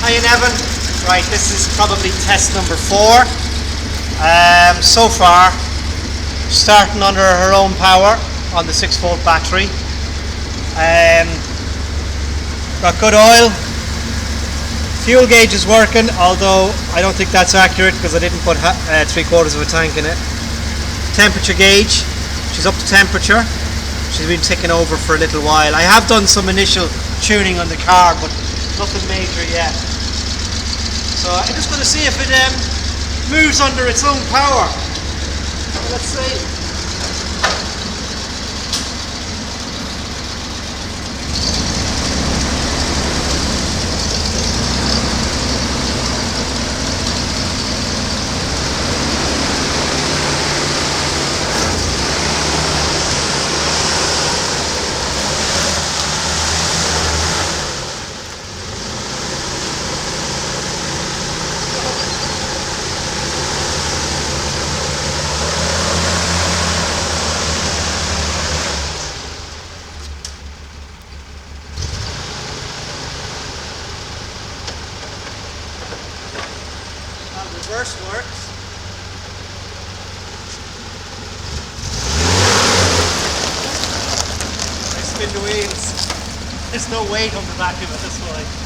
Hiya Nevin. Right, this is probably test number 4. So far, starting under her own power on the 6-volt battery. Got good oil. Fuel gauge is working, although I don't think that's accurate because I didn't put 3/4 of a tank in it. Temperature gauge, she's up to temperature. She's been ticking over for a little while. I have done some initial tuning on the car, but nothing major yet. So I'm just going to see if it moves under its own power. Let's see. Reverse works. I spin the wheels. There's no weight on the back of it this way.